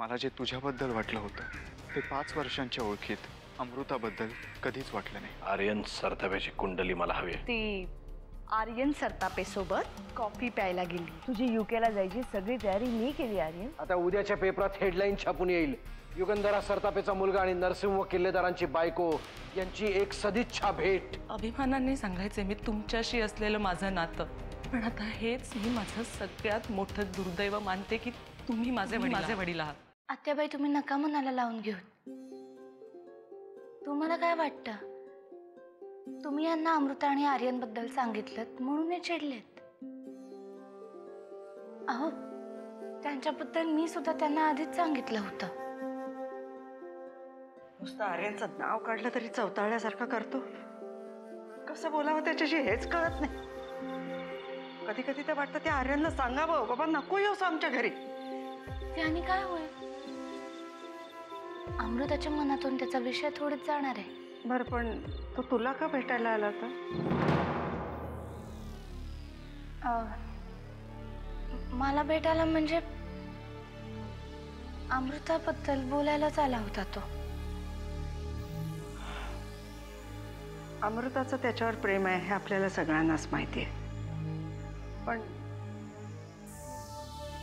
मला जे तुझ्याबद्दल वाटलं होतं ते 5 वर्षांच्या ओळखीत अमृताबद्दल कधीच वाटलं नाही. आर्यन सरताप्याची कुंडली मला हवी आहे. ती आर्यन सरतापे सोबत कॉफी प्यायला गेली. तुझी युकेला जायची सगळी तयारी मी केली आर्यन. आता उद्याच्या पेपरात हेडलाईन छापून येईल. युगंधरा सरतापेचा मुलगा आणि नरसिंह किल्लेदारांची बायको यांची एक सदिच्छा भेट. अभिमानाने सांगायचे मी तुमच्याशी असलेलं माझं नातं, पण आता हेच मी माझं सगळ्यात मोठं दुर्दैव मानते की तुम्ही माझे वडील आहात. आत्याबाई, तुम्ही नका मनाला लावून घेऊ. तुम्हाला काय वाटतं? तुम्ही यांना अमृता आणि आर्यन बद्दल सांगितलं म्हणून हे चिडलेत. अहो, त्यांच्याबद्दल मी सुद्धा त्यांना आधीच सांगितलं होतं. नुसतं आर्यनचं नाव काढलं तरी चवताळल्यासारखं करतो. कसं बोलावं त्याच्याशी हेच कळत नाही. कधी कधी तर वाटतं त्या आर्यनला सांगावं, बाबा नको येऊस आमच्या घरी. त्याने काय होईल? अमृताच्या मनातून त्याचा विषय थोडीच जाणार आहे. बरं, पण तो तुला का भेटायला आला होता? मला भेटायला म्हणजे अमृताबद्दल बोलायलाच आला होता तो. अमृताचं त्याच्यावर प्रेम आहे हे आपल्याला सगळ्यांनाच माहिती आहे, पण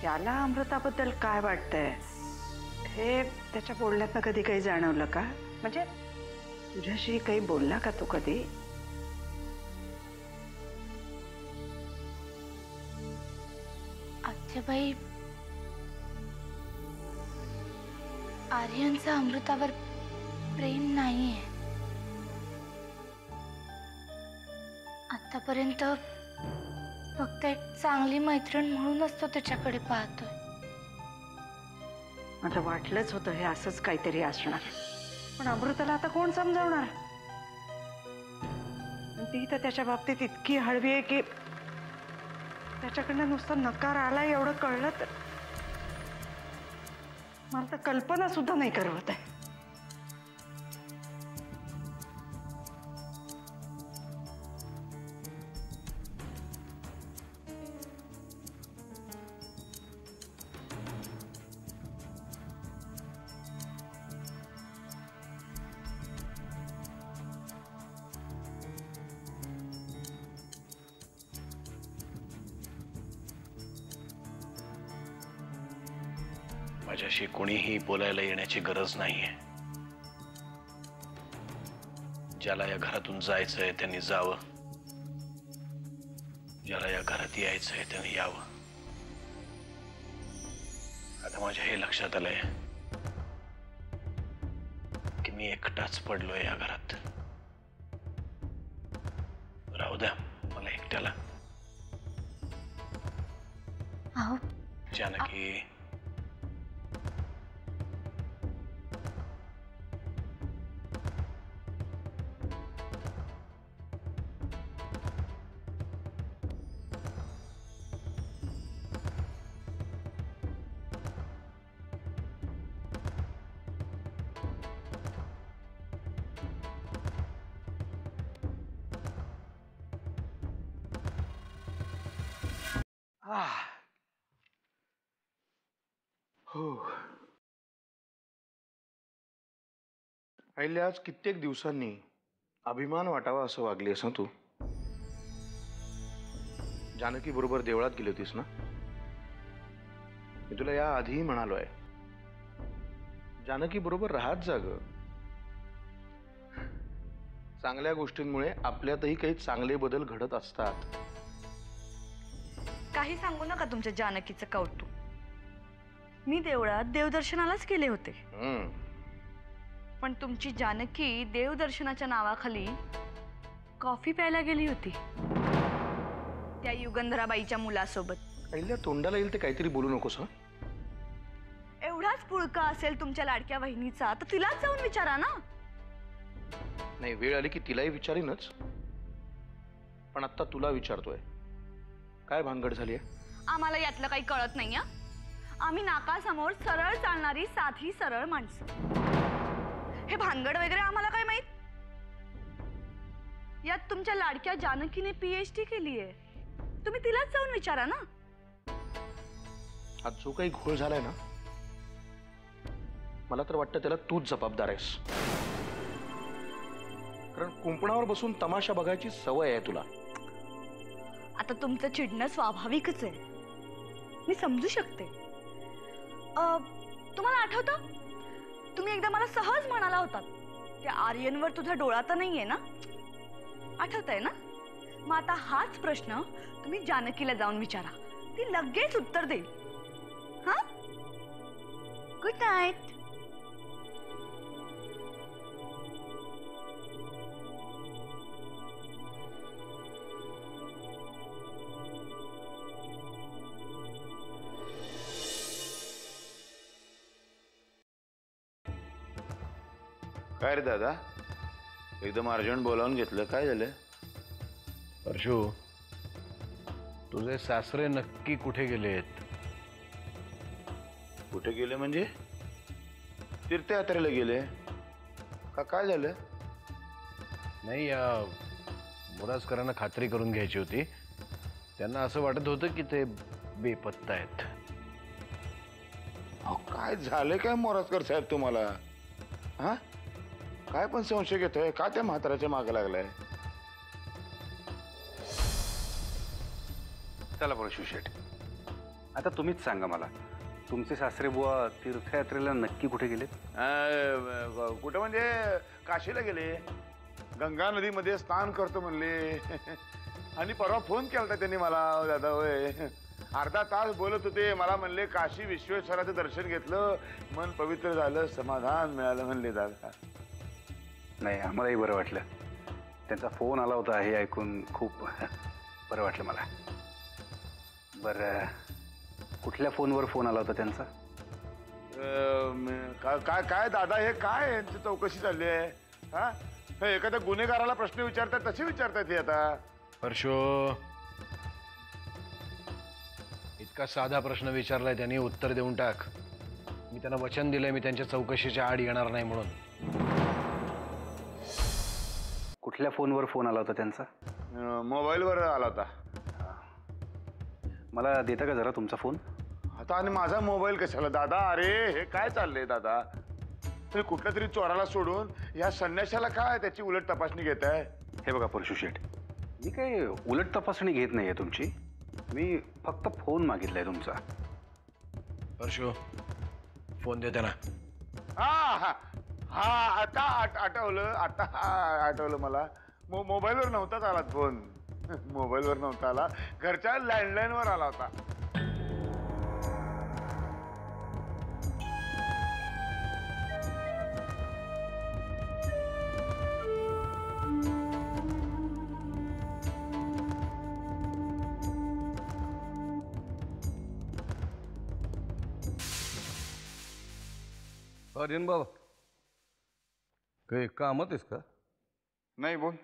त्याला अमृताबद्दल काय वाटतंय हे त्याच्या बोलण्यातनं कधी काही जाणवलं का? म्हणजे तुझ्याशी काही बोलला का तू कधी? आत्याबाई, आर्यनचं अमृतावर प्रेम नाहीये. आतापर्यंत फक्त एक चांगली मैत्रीण म्हणूनच तो त्याच्याकडे पाहतोय. मला वाटलंच होतं हे असंच काहीतरी असणार, पण अमृताला आता कोण समजावणार? ती तर त्याच्या बाबतीत इतकी हळवी आहे की त्याच्याकडनं नुसतं नकार आला एवढं कळलं तर मला तर कल्पना सुद्धा नाही करवत आहे. माझ्याशी कोणीही बोलायला येण्याची गरज नाहीये. ज्याला या घरातून जायचंय त्यांनी जावं, ज्याला या घरात यायचंय त्यांनी यावं. आता माझ्या हे लक्षात आलंय की मी एकटाच पडलोय या घरात. राहू द्या मला एकट्याला. अहो जानकी, हो, आईला आज कित्येक दिवसांनी अभिमान वाटावा असं वागलीस ना तू. जानकी बरोबर देवळात गेली होतीस ना? मी तुला या आधीही म्हणालोय, जानकी बरोबर राहत जा ग. चांगल्या गोष्टींमुळे आपल्यातही काही चांगले बदल घडत असतात. काही सांगू नका तुमच्या जानकीचं कौतुक. मी देवळात देवदर्शनालाच गेले होते, पण तुमची जानकी देवदर्शनाच्या नावाखाली कॉफी प्यायला गेली होती त्या युगंधराबाईच्या मुलासोबत. पहिल्या तोंडाला येईल ते काहीतरी बोलू नकोस. हा, एवढाच पुळका असेल तुमच्या लाडक्या बहिणीचा तर तिलाच जाऊन विचारा ना. नाही, वेळ आली की तिलाही विचारीनच, पण आता तुला विचारतोय, काय भानगड झाली आहे? आम्हाला यातलं काही कळत नाही. आम्ही नाकासमोर सरळ चालणारी साधी सरळ माणसं. हे भानगड वगैरे आम्हाला काय माहित? यात तुमच्या लाडक्या जानकीने PhD केली आहे, तुम्ही तिलाच जाऊन विचारा ना. आज जो काही घोळ झालाय ना मला तर वाटतं त्याला तूच जबाबदार आहेस. कारण कुंपणावर बसून तमाशा बघायची सवय आहे तुला. आता तुमचं चिडणं स्वाभाविकच आहे, मी समजू शकते. तुम्हाला आठवतं तुम्ही एकदा मला सहज म्हणाला होतात त्या आर्यनवर तुझा डोळा तर नाहीये ना? आठवतंय ना? मग आता हाच प्रश्न तुम्ही जानकीला जाऊन विचारा, ती लगेच उत्तर देईल. हा, गुड नाईट. काय रे दादा, एकदम अर्जंट बोलावून घेतलं, काय झालं? परशू, तुझे सासरे नक्की कुठे गेलेत? कुठे गेले म्हणजे? तीर्थयात्रेला गेले का? काय झालं? नाही, मुराजकरांना खात्री करून घ्यायची होती. त्यांना असं वाटत होतं की ते बेपत्ता आहेत. अहो, काय झालं काय मोराजकर साहेब तुम्हाला? हा, काय पण संशय घेतोय का? त्या म्हाताऱ्याच्या मागे लागलाय? चला परशू शेठ, आता तुम्हीच सांगा मला, तुमचे सासरे बुवा तीर्थयात्रेला नक्की कुठे गेले? कुठं म्हणजे काशीला गेले. गंगा नदीमध्ये स्नान करतो म्हणले. आणि परवा फोन केला होता त्यांनी मला. दादा होय, अर्धा तास बोलत होते. मला म्हणले काशी विश्वेश्वराचं दर्शन घेतलं, मन पवित्र झालं, समाधान मिळालं म्हणले. दादा नाही, आम्हालाही बरं वाटलं. त्यांचा फोन आला होता हे ऐकून खूप बरं वाटलं मला. बरं, कुठल्या फोनवर फोन आला होता त्यांचा? काय काय दादा, हे काय यांची चौकशी चालली आहे? हा, एखाद्या गुन्हेगाराला प्रश्न विचारतात तसे विचारतात हे आता. परशू, इतका साधा प्रश्न विचारलाय त्यांनी, उत्तर देऊन टाक. मी त्यांना वचन दिलंय मी त्यांच्या चौकशीच्या आड येणार नाही म्हणून. कुठल्या फोनवर फोन आला होता त्यांचा? मोबाईलवर आला होता. मला देता का जरा तुमचा फोन? आता आणि माझा मोबाईल कशाला दादा? अरे हे काय चाललंय दादा? तुम्ही कुठल्या तरी चोराला सोडून या संन्याशाला काय त्याची उलट तपासणी घेत आहे? हे बघा परशू शेठ, मी काही उलट तपासणी घेत नाहीये तुमची. मी फक्त फोन मागितलाय तुमचा. परशू, फोन दे त्यांना. हा हा हा, आता आठवलं, आता आठवलं मला. मोबाईलवर नव्हताच आला फोन. मोबाईलवर नव्हता आला, घरच्या लँडलाईनवर आला होता. आर्यन बाबा, काही कामात आहेस का? नाही, बोल.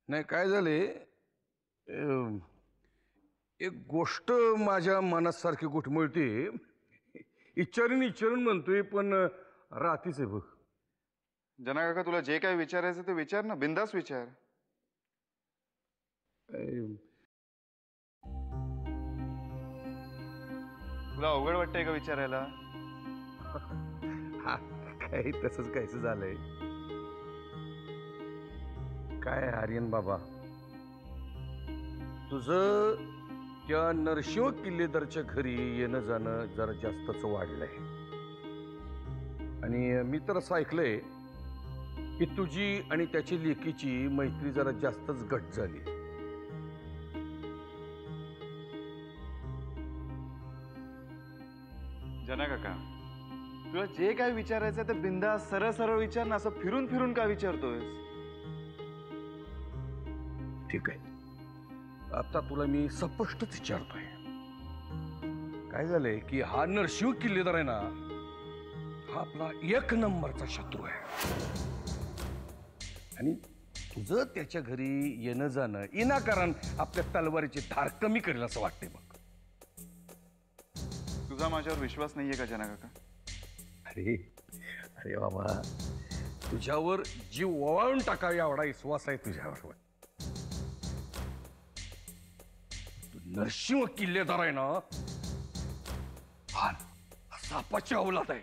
नाही, काय झाले, एक गोष्ट माझ्या मनासारखी घुटमळते. इच्चारून म्हणतोय, पण रातीच आहे बघ. जना काका, तुला जे काय विचारायचं ते विचार ना, बिंदास विचार. तुला अवघड वाटतंय का विचारायला? हा, काही तसंच काहीच झालंय. काय आर्यन बाबा, तुझं त्या नरशिंह किल्लेदारच्या घरी येणं जाणं जरा जास्तच वाढलंय. आणि मी तर असं ऐकलंय की तुझी आणि त्याची लेकीची मैत्री जरा जास्तच घट झाली. जना काका, तुला जे काय विचारायचं ते बिंदास सरळ सरळ विचार ना, असं फिरून फिरून का विचारतोयस? ठीक आहे, आता तुला मी स्पष्टच विचारतोय. काय झालंय की हा नरशिंह किल्लेदार आहे ना, हा आपला एक नंबरचा शत्रू आहे. आणि तुझं त्याच्या घरी येणं जाणं विनाकारण आपल्या तलवारीची धार कमी करेल असं वाटतंय बघ. तुझा माझ्यावर विश्वास नाहीये का जना काका? अरे अरे बाबा, तुझ्यावर जीव ओवाळून टाकावी एवढा विश्वास आहे तुझ्यावर. तू नरशिंह किल्लेदार आहे ना, हा सापाची अवलाद आहे.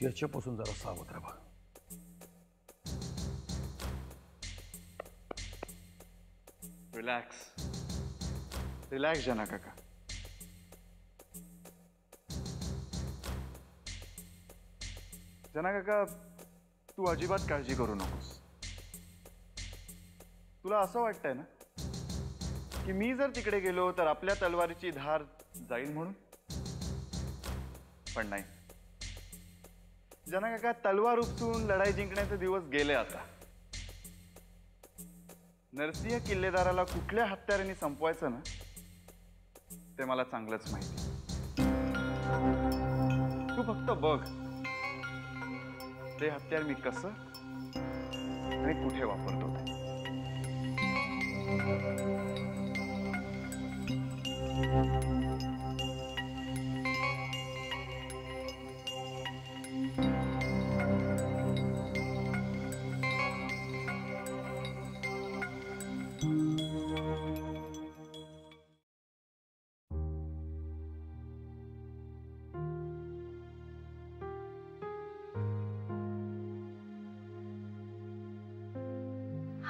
याच्यापासून जरा सावध राहा. रिलॅक्स रिलॅक्स जना काका. जना काका, तू अजिबात काळजी करू नकोस. तुला असं वाटतंय ना की मी जर तिकडे गेलो तर आपल्या तलवारीची धार जाईल म्हणून? पण नाही जना काका, तलवार उपसून लढाई जिंकण्याचे दिवस गेले आता. नरसिंह किल्लेदाराला कुठल्या हत्याराने संपवायचं ना ते मला चांगलंच माहिती. तू फक्त बघ ते हत्यार मी कसं आणि कुठे वापरतो ते.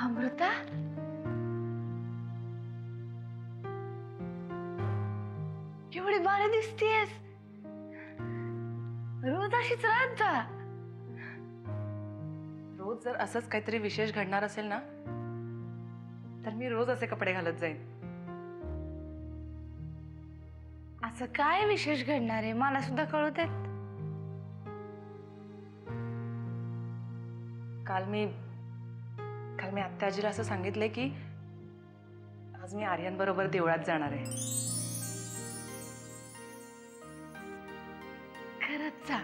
अमृता, एवढी बारी दिसतीयस. रोज अशीच राहत जा. रोज जर असंच काहीतरी विशेष घडणार असेल ना तर मी रोज असे कपडे घालत जाईन. असं काय विशेष घडणार आहे मला सुद्धा कळू देत. काल मी आत्याजीला असं सांगितलंय की आज मी आर्यन बरोबर देवळात जाणार आहे. खरंच जा.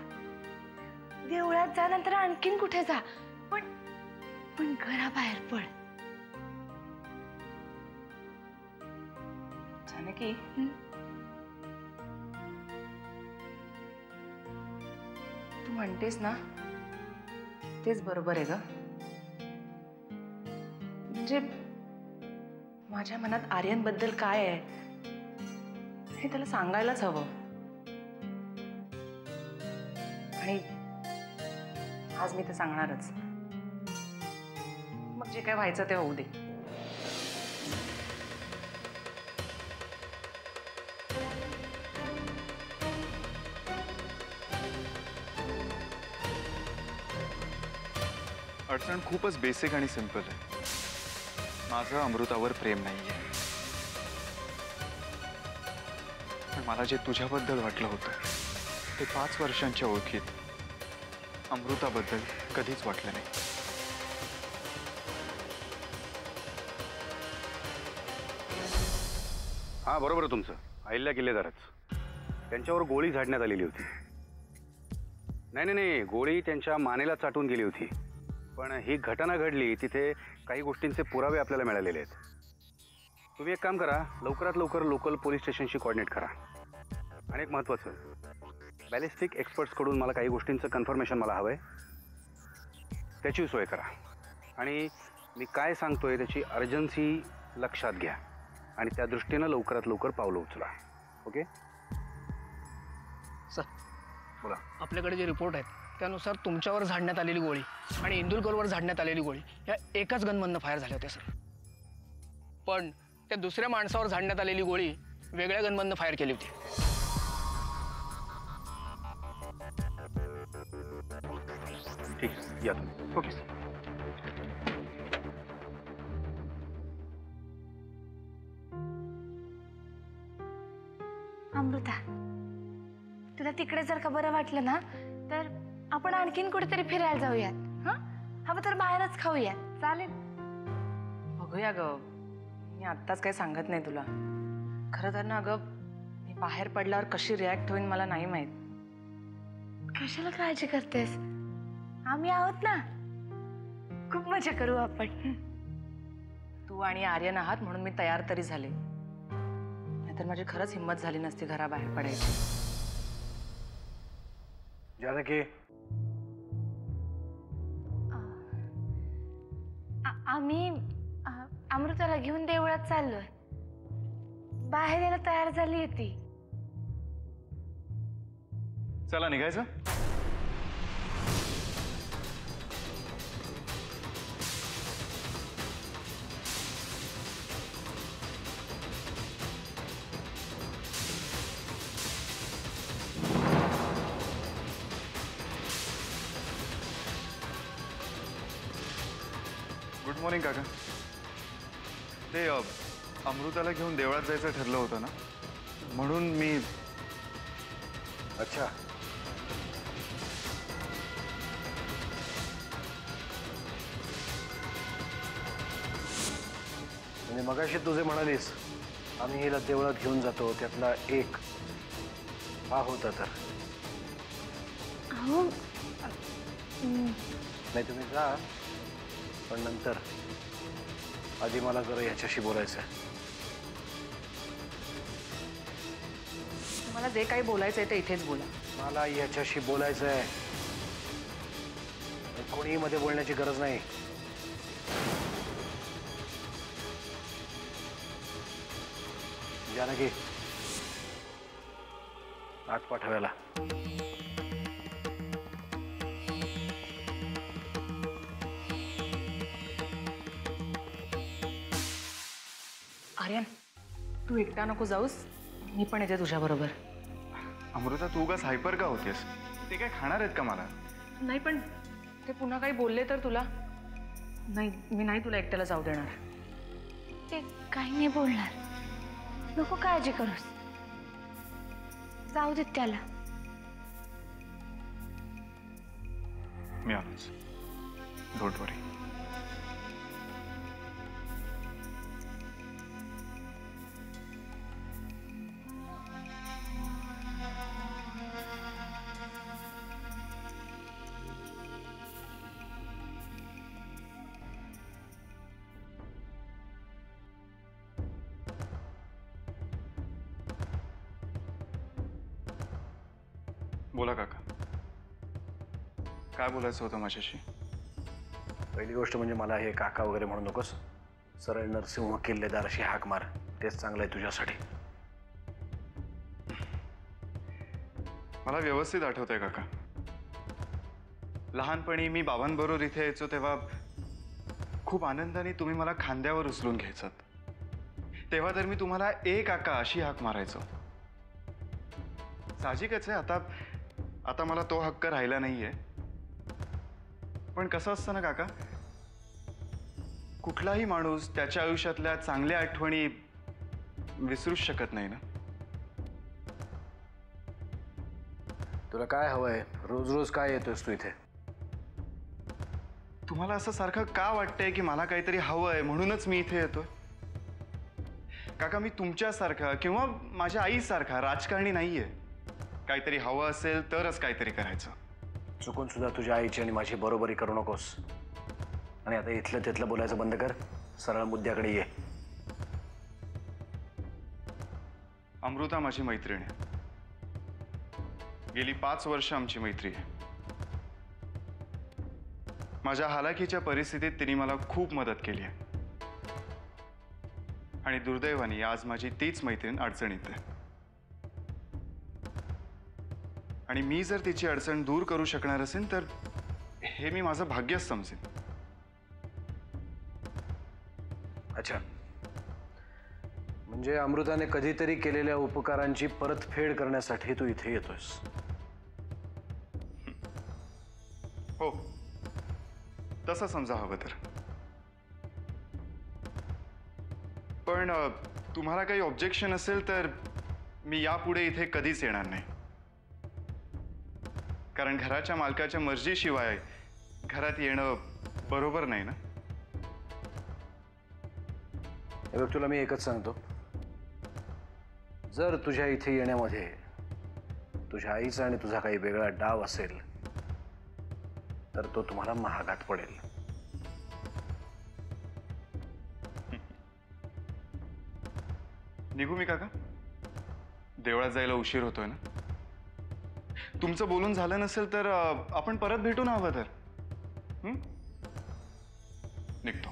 देवळात जा, नंतर आणखीन कुठे जा, पण घराबाहेर पड. जानकी, तू म्हणतेस ना तेच बरोबर आहे ग. म्हणजे माझ्या मनात आर्यन बद्दल काय आहे हे त्याला सांगायलाच हवं. आणि आज मी ते सांगणारच. मग जे काय व्हायचं ते होऊ दे. अडचण खूपच बेसिक आणि सिंपल आहे. माझं अमृतावर प्रेम नाहीये. पण मला जे तुझ्याबद्दल वाटलं होतं ते 5 वर्षांच्या ओळखीत अमृताबद्दल कधीच वाटलं नाही. हां, बरोबर आहे तुमचं. अहिल्या किल्लेदारच. त्यांच्यावर गोळी झाडण्यात आलेली होती. नाही, गोळी त्यांच्या मानेला चाटून गेली होती. पण ही घटना घडली तिथे काही गोष्टींचे पुरावे आपल्याला मिळालेले आहेत. तुम्ही एक काम करा, लवकरात लवकर लोकल पोलीस स्टेशनशी कॉर्डिनेट करा. आणि एक महत्त्वाचं, बॅलिस्टिक एक्सपर्ट्सकडून मला काही गोष्टींचं कन्फर्मेशन मला हवं आहे, त्याची सोय करा. आणि मी काय सांगतोय त्याची अर्जन्सी लक्षात घ्या आणि त्या दृष्टीनं लवकरात लवकर पावलं उचला. ओके सर, बोला. आपल्याकडे जे रिपोर्ट आहेत त्यानुसार तुमच्यावर झाडण्यात आलेली गोळी आणि इंदुलकरवर झाडण्यात आलेली गोळी या एकाच गनमधनं फायर झाल्या होत्या सर. पण त्या दुसऱ्या माणसावर झाडण्यात आलेली गोळी वेगळ्या गनमधनं फायर केली होती. ठीक आहे, या तुम्ही. ओके. अमृता, तुला तिकडे जर का बरं वाटलं ना तर आपण आणखीन कुठेतरी फिरायला जाऊयात. हा, हवं तर बाहेरच खाऊयात, चालेल? बघूया ग. मी आत्ताच काही सांगत नाही तुला. खरं तर ना अगं, मी बाहेर पडल्यावर कशी रिॲक्ट होईन मला नाही माहित. कशाला काळजी करतेस? आम्ही आहोत ना. खूप मजा करू आपण. तू आणि आर्यन आहात म्हणून मी तयार तरी झाले, नाहीतर माझी खरंच हिंमत झाली नसती घराबाहेर पडायची. जानकी, आम्ही अमृताला घेऊन देवळात चाललोय. बाहेर यायला तयार झाली ती. चला निघायचं. गुड मॉर्निंग काका. ते अमृताला घेऊन देवळात जायचं ठरलं होतं ना, म्हणून मी. अच्छा, म्हणजे मगाशी तुझे म्हणालीस आम्ही हिला देवळात घेऊन जातो, त्यातला एक हा होता तर. अहो नाही तुम्ही जा, पण नंतर. आधी मला जरा ह्याच्याशी बोलायचं आहे. तुम्हाला जे काही बोलायचं आहे ते इथेच बोला. मला ह्याच्याशी बोलायचं आहे. कोणीही मध्ये बोलण्याची गरज नाही. जानकी, आत पाठवायला. आर्यन, तू एकटा नको जाऊस, मी पण येते तुझ्या बरोबर. अमृता तू उगाच हायपर का होतेस? ते काय खाणार आहेत का मला? नाही पण ते पुन्हा काही बोलले तर तुला. नाही, मी नाही तुला एकट्याला जाऊ देणार. ते काही नाही बोलणार, नको काळजी करूस. जाऊ देत त्याला. मी आलोच. डोंट वरी. बोला काका, काय बोलायचं होतं माझ्याशी? पहिली गोष्ट म्हणजे मला हे काका वगैरे म्हणू नकोस. सरळ नरसिंह किल्लेदार अशी हाक मार, तेच चांगलं आहे तुझ्यासाठी. मला व्यवस्थित आठवतंय काका, लहानपणी मी बाबांबरोबर इथे यायचो तेव्हा खूप आनंदाने तुम्ही मला खांद्यावर उचलून घ्यायचात. तेव्हा तर मी तुम्हाला ए काका अशी हाक मारायचो. साहजिकच आहे, आता मला तो हक्क राहिला नाहीये. पण कसं असतं ना काका, कुठलाही माणूस त्याच्या आयुष्यातल्या चांगल्या आठवणी विसरूच शकत नाही ना. तुला काय हवंय? रोज रोज काय येतोयस तू इथे? तुम्हाला असं सारखं का वाटतंय की मला काहीतरी हवंय म्हणूनच मी इथे येतोय? काका, मी तुमच्यासारखा किंवा माझ्या आईसारखा राजकारणी नाहीये. काहीतरी हवं असेल तरच काहीतरी करायचं. चुकून सुद्धा तुझ्या आईची आणि माझी बरोबरी करू नकोस. आणि आता इथलं तिथलं बोलायचं बंद कर, सरळ मुद्द्याकडे ये. अमृता माझी मैत्रीण आहे. गेली 5 वर्ष आमची मैत्री आहे. माझ्या हालाकीच्या परिस्थितीत तिने मला खूप मदत केली आहे. आणि दुर्दैवाने आज माझी तीच मैत्रीण अडचणीत आहे. आणि मी जर तिची अडचण दूर करू शकणार असेल तर हे मी माझं भाग्यच समजेन. अच्छा, म्हणजे अमृताने कधीतरी केलेल्या उपकारांची परतफेड करण्यासाठी तू इथे येतोयस? हो, तसं समजा हवं तर. पण तुम्हाला काही ऑब्जेक्शन असेल तर मी यापुढे इथे कधीच येणार नाही. कारण घराच्या मालकाच्या मर्जीशिवाय घरात येणं बरोबर नाही ना. हे बघ, तुला मी एकच सांगतो, जर तुझ्या इथे येण्यामध्ये तुझ्या आईचा आणि तुझा काही वेगळा डाव असेल तर तो तुम्हाला महागात पडेल. निघू मी काका? देवळात जायला उशीर होतोय ना. तुमचं बोलून झालं नसेल तर आपण परत भेटू ना हवं तर. निघतो.